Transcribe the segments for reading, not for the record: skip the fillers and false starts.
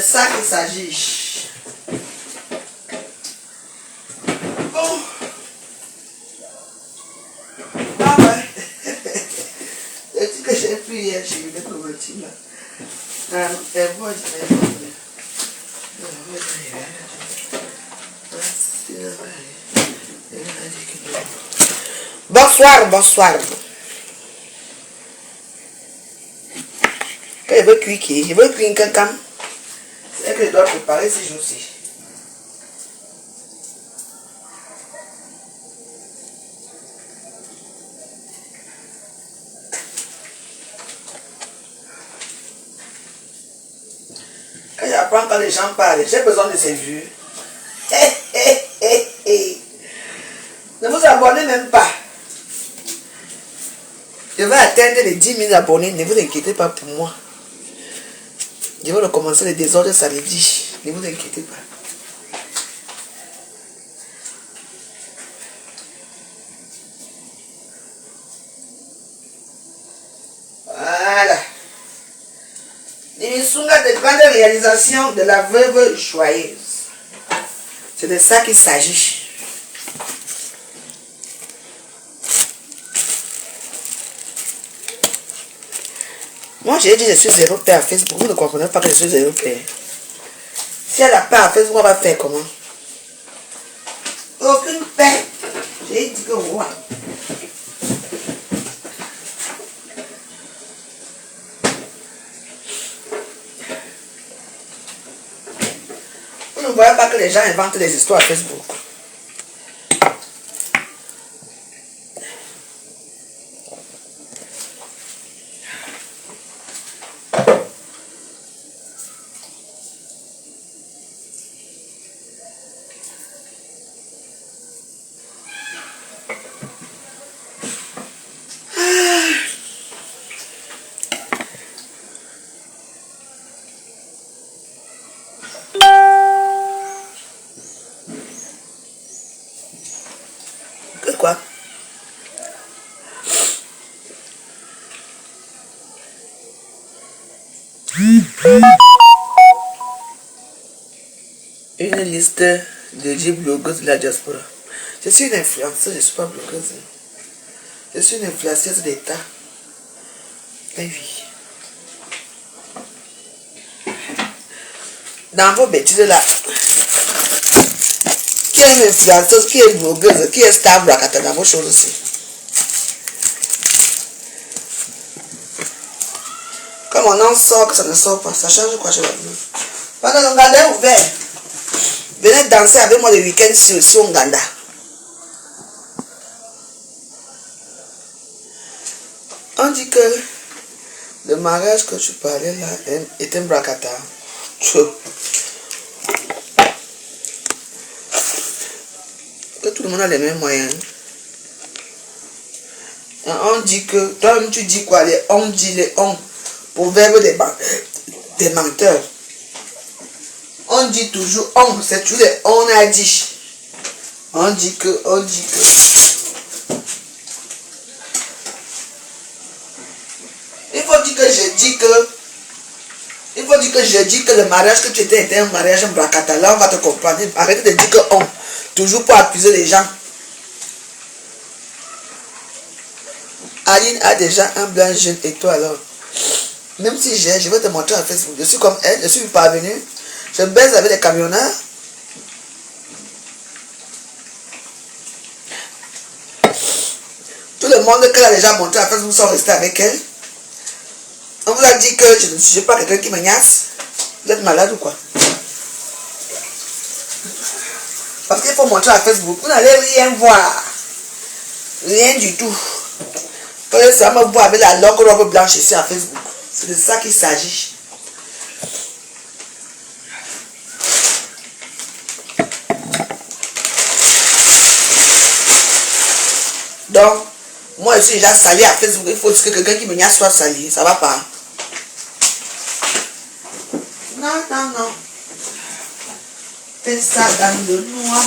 ça qu'il s'agit. Bon. Ah ouais. Le truc que j'ai pris hier, j'ai eu des problèmes là. Bonsoir, bonsoir. Je veux cuire qui? Je veux cuire quelqu'un. C'est que je dois préparer ces jours-ci. Quand j'apprends quand les gens parlent, j'ai besoin de ces vues. Ne vous abonnez même pas. Je vais atteindre les 10 000 abonnés, ne vous inquiétez pas pour moi. Je vais recommencer les désordres samedi, ne vous inquiétez pas. Voilà. Nisunga de grande réalisation de la veuve joyeuse. C'est de ça qu'il s'agit. Moi, j'ai dit que je suis zéro paix à Facebook. Vous ne comprenez pas que je suis zéro paix. Si elle a paix à Facebook, on va faire comment? Aucune paix. J'ai dit que ouais. Vous ne voyez pas que les gens inventent des histoires à Facebook. Que quoi? Une liste de 10 blogueuses de la diaspora. Je suis une influenceuse, je ne suis pas blogueuse. Je suis une influenceuse d'État. Eh oui. Dans vos bêtises là, qui est une influenceuse, qui est blogueuse, qui est star bracata dans vos choses aussi. Comme on en sort, que ça ne sort pas, ça change quoi chez la vie. Pendant l'Ouganda est ouvert, venez danser avec moi le week-end sur Ouganda. On dit que le mariage que tu parlais là est un bracata. Que tout le monde a les mêmes moyens. Et on dit que, toi-même tu dis quoi? On dit les on, pour verbe des menteurs. On dit toujours on, c'est toujours les on a dit. On dit que. Il faut dire que je dis que. Il faut dire que je dis que le mariage que tu étais était un mariage en bracata. Là, on va te comprendre. Arrête de dire que on. Toujours pour accuser les gens. Aline a déjà un blanc jeune et toi alors. Même si je vais te montrer à Facebook. Je suis comme elle, je suis parvenue. Je baise avec les camionneurs. Tout le monde qu'elle a déjà montré à Facebook sont restés avec elle. On vous a dit que je ne suis pas quelqu'un qui m'agnace. Vous êtes malade ou quoi? Parce qu'il faut montrer à Facebook. Vous n'allez rien voir. Rien du tout. Vous allez seulement voir avec la longue robe blanche ici à Facebook. C'est de ça qu'il s'agit. Donc, moi je suis déjà sali à Facebook. Il faut que quelqu'un qui me niaise soit sali. Ça va pas. Non, non, non. Fais ça dans le noir.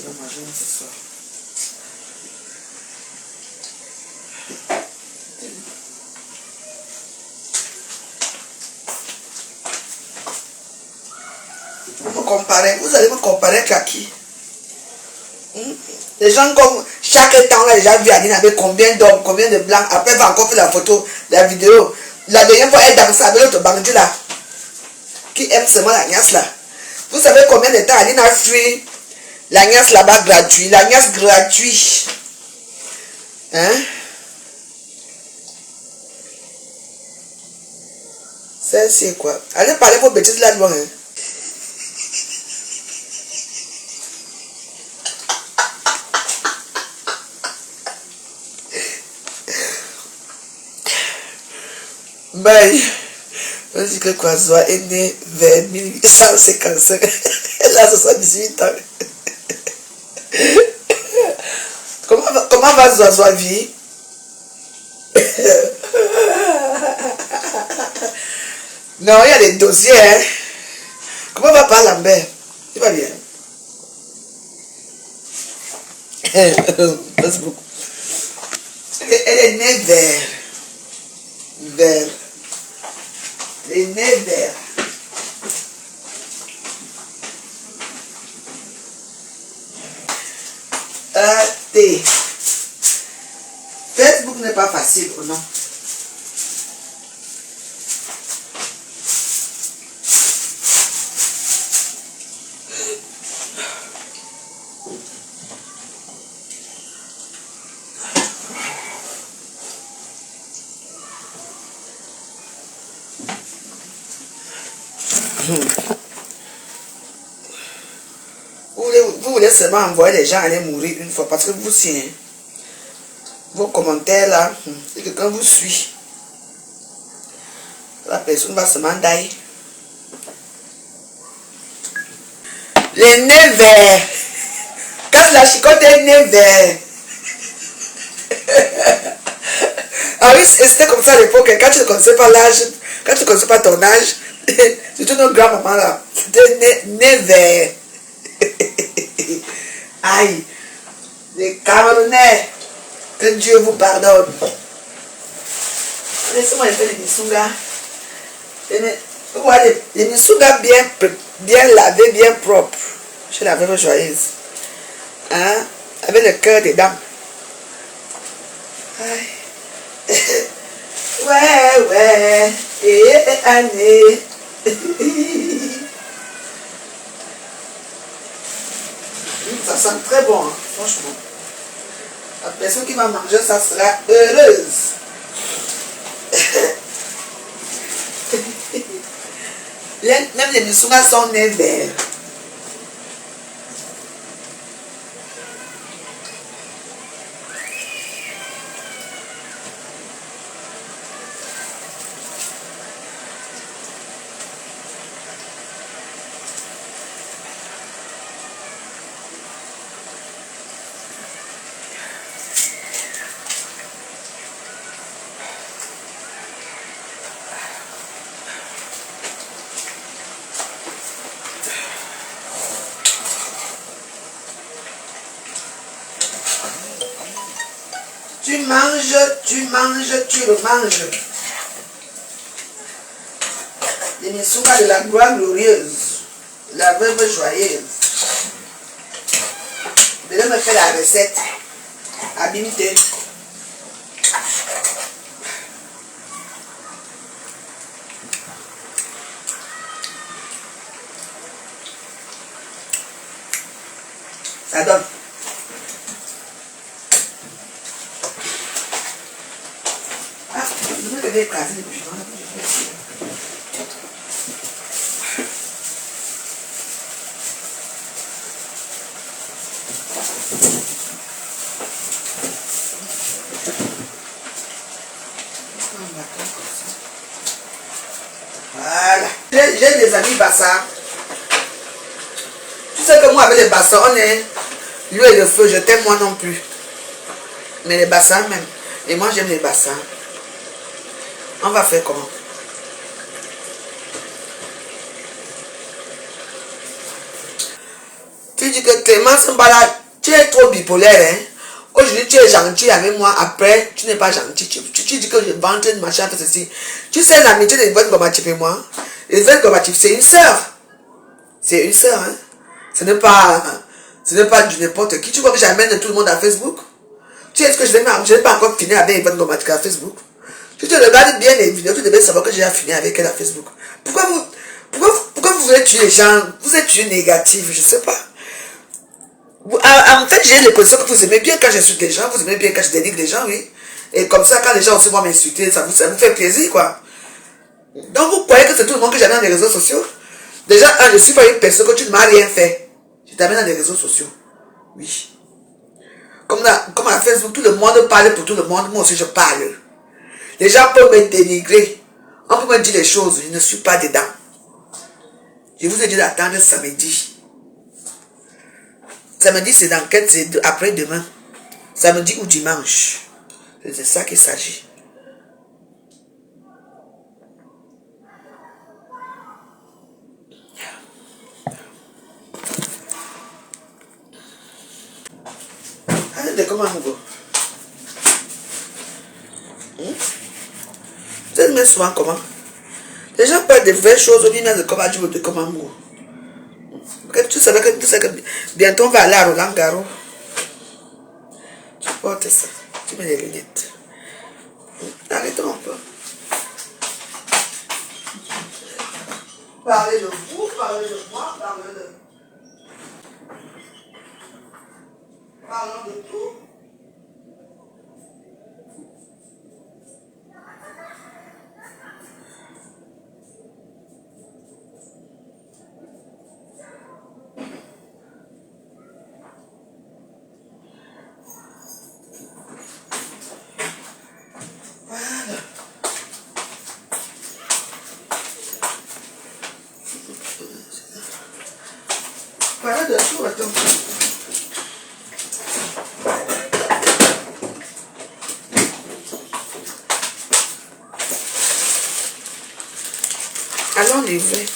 tu vas manger ce soir? Vous allez me comparer avec qui? Les gens comme chaque temps, on a déjà vu Aline avec combien d'hommes, combien de blancs. Après, elle va encore faire la photo, la vidéo. La dernière fois, elle danse avec l'autre bandit là, qui aime seulement la niasse là. Vous savez combien de temps Aline a fui la niasse là-bas gratuit, la niasse gratuit. Hein? C'est quoi? Allez parler vos bêtises là loin. Hein? Bye. On dit que Kwazoa est né vers 1855. Elle a 78 ans. Comment va Zoazoa vivre? Non, il y a des dossiers. Hein? Comment va pas Lambert? Il va bien. Merci beaucoup. Elle est née vers. Elle est née vers. Facebook n'est pas facile, ou non? Vous voulez seulement envoyer les gens aller mourir une fois parce que vous signez. Vos commentaires là, si quelqu'un vous suit, la personne va seulement die. Les nez verts. Quand la chicotte est nez vert. Ah oui, c'était comme ça à l'époque. Quand tu ne connaissais pas l'âge, quand tu ne connaissais pas ton âge, surtout notre grand-maman là, c'était nez vert. Aïe, les Camerounais, que Dieu vous pardonne. Laissez-moi faire les missungas. Les missungas bien lavés, bien propres. Chez la veuve joyeuse. Hein? Avec le cœur des dames. Aïe. Ouais, année. Ça sent très bon, hein, franchement. La personne qui va manger, ça sera heureuse. Même les missungas sont nés verts. Tu le manges. Les missungas de la gloire glorieuse, la veuve joyeuse. Je vais me faire la recette. Abimité. Ça donne. Je vais écraser les bûcherons. Voilà. J'ai des amis bassards. Tu sais que moi avec les bassards, on est l'eau et le feu. Je t'aime moi non plus. Mais les bassards même. Et moi j'aime les bassards. On va faire comment? Tu dis que Clémence Mbala, tu es trop bipolaire, hein. Aujourd'hui, tu es gentil avec moi, après, tu n'es pas gentil. Tu dis que je vante une machin, tout ceci. Tu sais l'amitié de Yvonne Gomatif et moi. Yvonne Gomatif, c'est une sœur. C'est une sœur, hein. Ce n'est pas du n'importe qui. Tu vois que j'amène tout le monde à Facebook? Tu sais que je n'ai pas encore fini avec Yvonne Gomatif à Facebook. Si tu regardes bien les vidéos, tu devais savoir que j'ai fini avec elle à Facebook. Pourquoi vous voulez tuer les gens? Vous êtes tué négatif, je ne sais pas. En fait, j'ai l'impression que vous aimez bien quand j'insulte les gens, vous aimez bien quand je dénigre les gens, oui. Et comme ça, quand les gens aussi vont m'insulter, ça vous fait plaisir, quoi. Donc, vous croyez que c'est tout le monde que j'amène dans les réseaux sociaux? Déjà, je ne suis pas une personne que tu ne m'as rien fait. Je t'amène dans les réseaux sociaux. Oui. Comme à Facebook, tout le monde parle pour tout le monde, moi aussi je parle. Les gens peuvent me dénigrer. On peut me dire les choses, je ne suis pas dedans. Je vous ai dit d'attendre samedi. Samedi, c'est dans quel, c'est après-demain. Samedi ou dimanche. C'est ça qu'il s'agit. Allez, comment on go? Vous êtes même souvent comment? Les gens parlent de vraies choses au milieu de comment tu veux de comment on go. Tu sais que bientôt on va aller à Roland Garros. Tu portes ça. Tu mets les lunettes. Arrêtons un peu. Parlez de vous, parlez de moi, parlons de tout. Voilà de tout, attends. Allons livrer.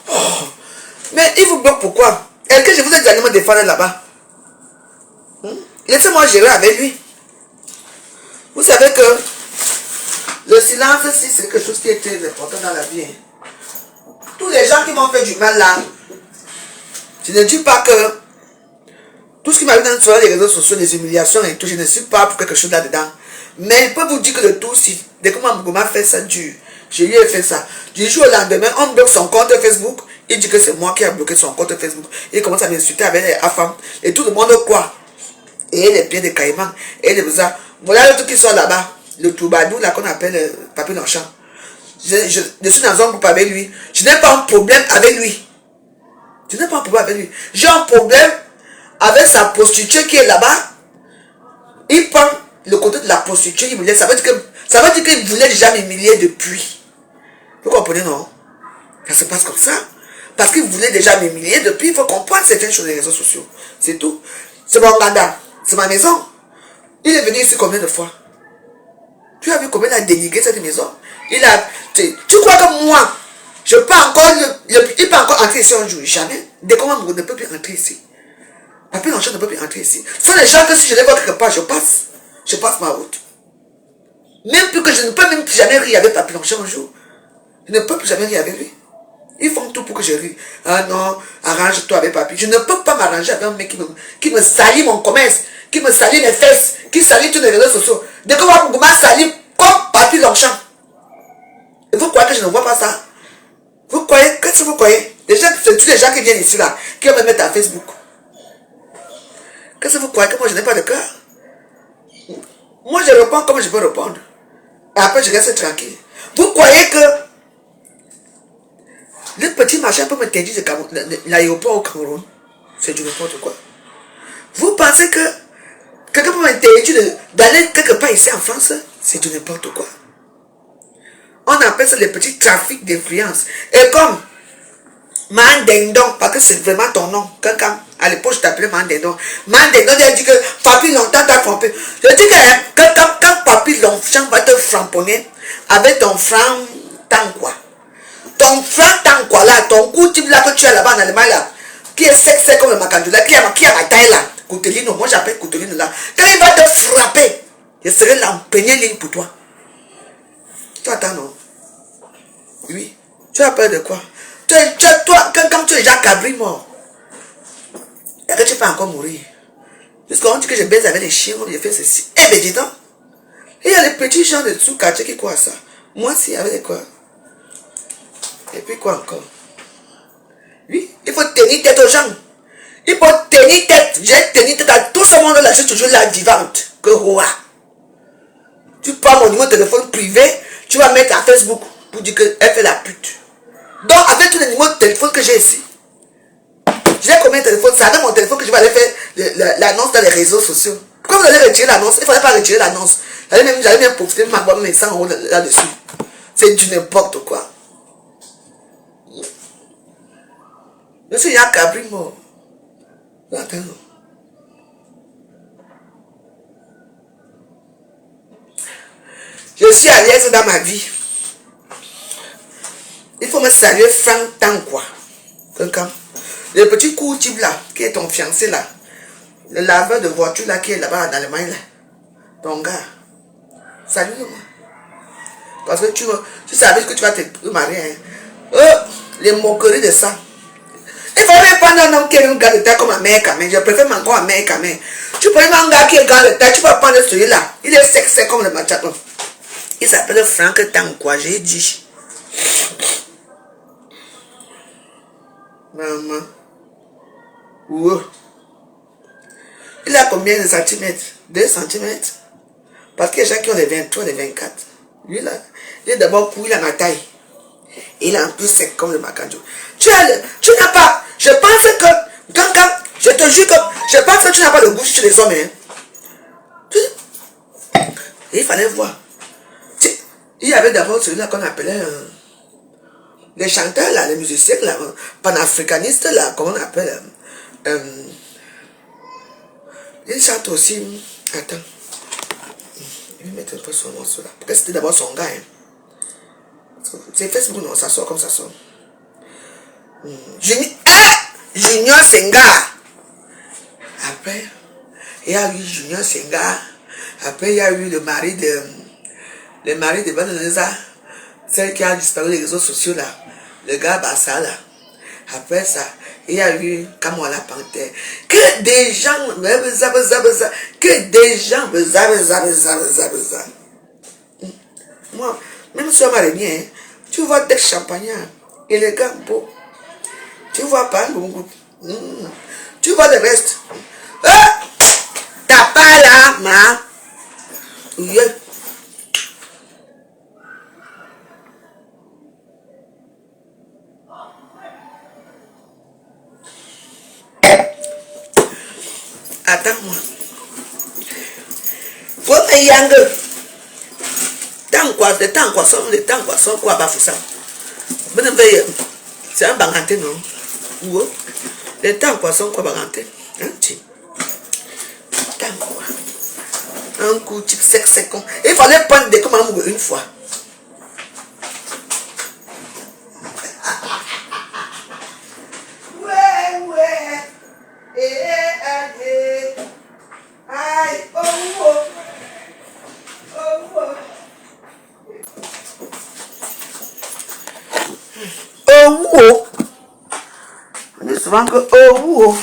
Oh, mais il vous bloque pourquoi? Est-ce que je vous ai dit de me défendre là-bas? Laissez-moi gérer avec lui. Vous savez que le silence, c'est quelque chose qui est très important dans la vie. Tous les gens qui m'ont fait du mal là, je ne dis pas que tout ce qui m'arrive sur les réseaux sociaux, les humiliations et tout, je ne suis pas pour quelque chose là-dedans. Mais je peux vous dire que le tout, si dès que maman fait ça dur, je lui ai fait ça. Du jour au lendemain, on bloque son compte Facebook. Il dit que c'est moi qui ai bloqué son compte Facebook. Il commence à m'insulter avec les femmes. Et tout le monde croit. Et les pieds de caïman. Et les ça. Voilà les trucs qui sont là-bas. Le Toubadou, là qu'on appelle Papi Longchamp. Je suis dans un groupe avec lui. Je n'ai pas un problème avec lui. Je n'ai pas un problème avec lui. J'ai un problème avec sa prostituée qui est là-bas. Il prend le côté de la prostituée, il me laisse. Ça veut dire qu'il voulait déjà m'humilier depuis. Vous comprenez, non? Ça se passe comme ça. Parce qu'il voulait déjà m'humilier depuis. Il faut comprendre certaines choses des réseaux sociaux. C'est tout. C'est mon ganda. C'est ma maison. Il est venu ici combien de fois? Tu as vu combien il a dénigré cette maison? Tu crois que moi, je peux encore, il peut encore entrer ici un jour? Jamais. Dès qu'on ne peut plus entrer ici. Papi Longchamp ne peut plus entrer ici. Ce sont les gens que si je les vois quelque part, je passe ma route. Même plus que je ne peux même plus jamais rire avec Papi Longchamp un jour. Je ne peux plus jamais rire avec lui. Ils font tout pour que je rie. Ah non, arrange-toi avec Papi. Je ne peux pas m'arranger avec un mec qui me salit mon commerce, qui me salit mes fesses, qui salit tous les réseaux sociaux. Dès que moi, m'a sali comme Papi Longchamp. Et vous croyez que je ne vois pas ça? Vous croyez? Qu'est-ce que vous croyez? C'est tous les gens qui viennent ici là, qui vont me mettre à Facebook. Qu'est-ce que vous croyez que moi je n'ai pas de cœur? Moi je réponds comme je peux répondre. Et après je reste tranquille. Vous croyez que le petit machin peut me t'interdire l'aéroport au Cameroun? C'est du n'importe quoi. Vous pensez que quelqu'un peut m'interdire d'aller quelque part ici en France? C'est du n'importe quoi. On appelle ça les petits trafics d'influence. Et comme Mandendon, parce que c'est vraiment ton nom. Quelqu'un, à l'époque, je t'appelais Mandendon. Mandendon, il a dit que Papi Longchamp t'a trompé. Je dis que quand Papi Longchamp va te framponner avec ton franc, tant quoi. Ton frère tant quoi là, ton coup type là que tu as là-bas en Allemagne là, qui est sec comme le macandou là, qui a ma taille là, Couteline, moi j'appelle Couteline là. Quand il va te frapper, je serai là en peigné ligne pour toi. Tu attends non? Oui. Tu as peur de quoi? Toi, quand tu es déjà cabri mort, et que tu peux encore mourir. Jusqu'à dit que je baise avec les chiens, je fais ceci. Eh bien dis donc, il y a les petits gens de sous-quartier qui croient ça. Moi si, avec quoi? Et puis quoi encore? Oui, il faut tenir tête aux gens. Il faut tenir tête. J'ai tenu tête à tout ce monde-là. Je suis toujours la vivante. Que roi. Tu prends mon numéro de téléphone privé, tu vas mettre à Facebook pour dire qu'elle fait la pute. Donc, avec tous les numéros de téléphone que j'ai ici, j'ai combien de téléphones? C'est avec mon téléphone que je vais aller faire l'annonce dans les réseaux sociaux. Pourquoi vous allez retirer l'annonce? Il ne fallait pas retirer l'annonce. J'allais même profiter de m'avoir mes 100 € là-dessus. C'est du n'importe quoi. Je suis un cabri mort. Attends. Je suis à l'aise dans ma vie. Il faut me saluer Franck Tankwa. Le petit coup type là, qui est ton fiancé là. Le laveur de voiture là, qui est là-bas en Allemagne là. Ton gars. Salut-moi. Parce que tu savais que tu vas te marier. Hein. Les moqueries de ça. Il faut même prendre un homme qui est un gars de taille comme un mec à main. Je préfère encore un mec à main. Tu prends un gars qui est grand de taille, tu peux prendre celui-là. Il est sec comme le machaton. Il s'appelle Franck Tankwa, j'ai dit. Maman. Wow. Il a combien de centimètres? 2 centimètres. Parce qu'il y a des gens qui ont les 23, les 24. Lui là, il est d'abord court, il a ma taille. Il est un peu sec comme le macadjo. Tu n'as pas. Je pense que. Quand, je te jure que. Je pense que tu n'as pas de goût sur les hommes. Hein. Et il fallait voir. Il y avait d'abord celui-là qu'on appelait. Les chanteurs là, les musiciens là, panafricanistes là, comment on appelle. Il chante aussi. Attends. Il va mettre un peu son morceau là. Parce que c'était d'abord son gars. Hein. C'est Facebook, non, ça sort comme ça sort. Junior Senga. Après, il y a eu Junior Senga. Après, il y a eu le mari de Vanessa. Celle qui a disparu des réseaux sociaux là. Le gars Bassa là. Après ça, il y a eu Kamola Panthère. Que des gens. Que des gens. Moi, même si on m'a dit, hein, tu vois des champagnards. Et les gars beaux. Tu vois pas le goût. Tu vois le reste. T'as pas là, ma. Yeah. Attends-moi. Faut me yang. Tant quoi, sans quoi, bah, faut ça. C'est un baganté, non? Ou les temps quoi, sans quoi, baganté. Hein, tu. Tant quoi. Un coup, type sec. Il fallait prendre des commandes une fois. Ouais. Aïe, oh. Oh. On dit souvent que oh.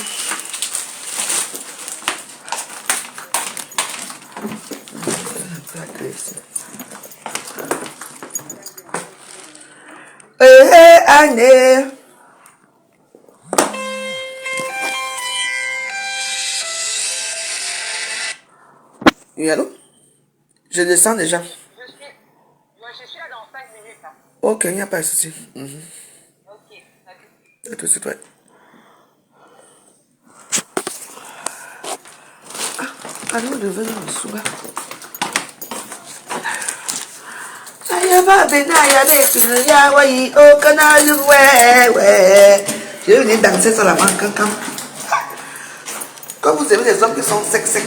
Année. Oui, allô? Je descends déjà. Je suis là dans 5 minutes. Hein. Ok, il n'y a pas de souci. Ok, à tout de suite, ouais. Allô, devenez en souba. Ayaba benaya de ya wai o kana ouais. Je vais venir danser sur la main quand vous aimez les hommes qui sont secs.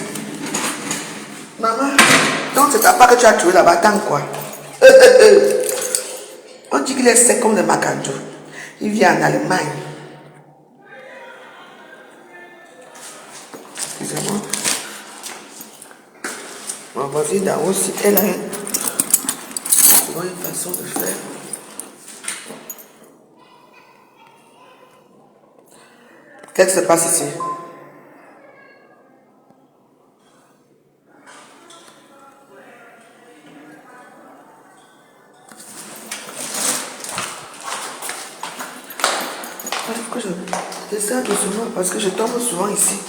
Maman, donc c'est ta part que tu as trouvé là-bas, tant quoi. On dit qu'il est sec comme le macadou. Il vient en Allemagne. Excusez-moi. Ma voisine d'en haut aussi, elle a une façon de faire. Qu'est-ce qui se passe ici? Il faut que je descende doucement parce que je tombe souvent ici.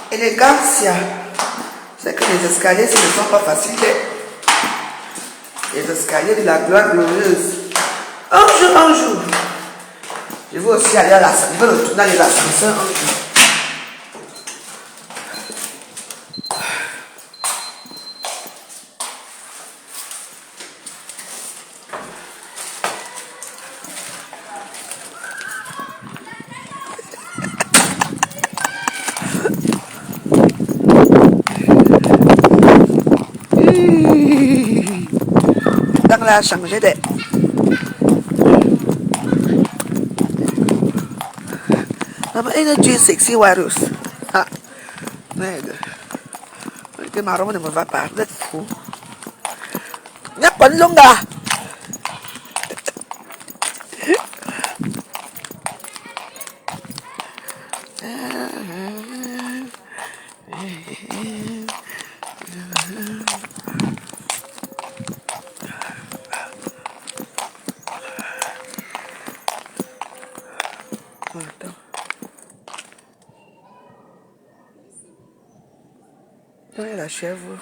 Élégancia. C'est que les escaliers, ce ne sont pas faciles. Les escaliers de la gloire glorieuse. Un jour. Je veux aussi aller à l'ascenseur. Je veux retourner à l'ascenseur un jour. Đang là sẵn dễ đệ. Ama energy sexy virus. Ah, nega. Que marrom não vai parar de fu. Nhắc bánh luôn đã. Olha la chèvre.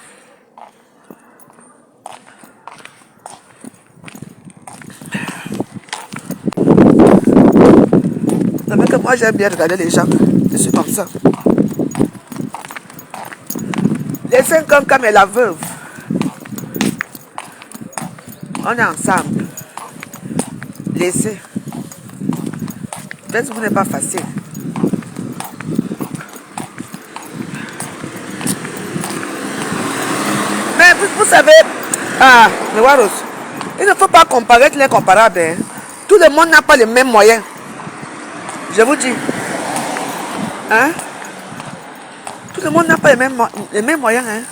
Non mais que moi j'aime bien regarder les gens. Je suis comme ça. Les 5 ans comme et la veuve. On est ensemble. Laissez. Facebook n'est pas facile. Mais vous savez, le Waros, il ne faut pas comparer avec les comparables. Hein. Tout le monde n'a pas les mêmes moyens. Je vous dis. Hein? Tout le monde n'a pas les mêmes moyens. Hein.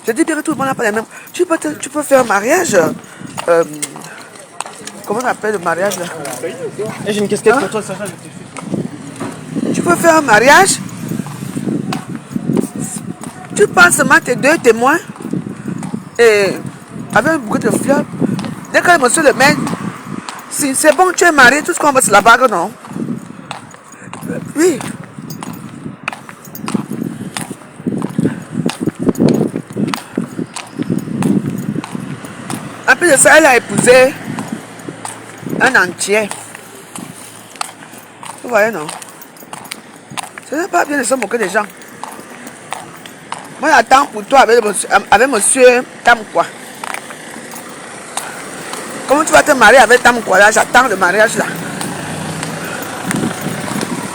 Je dis bien que tout le monde n'a pas les mêmes. Tu peux faire un mariage. Comment on appelle le mariage là? J'ai une casquette pour toi, Sacha. Tu peux faire un mariage. Tu penses seulement tes 2 témoins. Et avec un bouquet de fleurs. Dès que monsieur le met, si c'est bon, tu es marié, tout ce qu'on va, c'est la bague, non? Oui. En plus de ça, elle a épousé un entier. Vous voyez, non? Ce n'est pas bien de se moquer des gens. Moi, j'attends pour toi avec monsieur Tam quoi. Comment tu vas te marier avec Tam quoi là? J'attends le mariage là.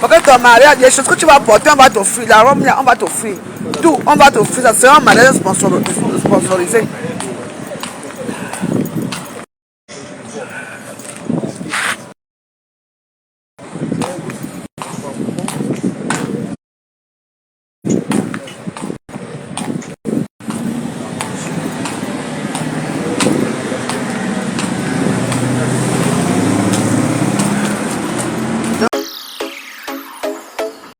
Parce que ton mariage, les choses que tu vas porter, on va t'offrir. La robe là, on va t'offrir. Tout, on va t'offrir. Ça sera un mariage sponsorisé.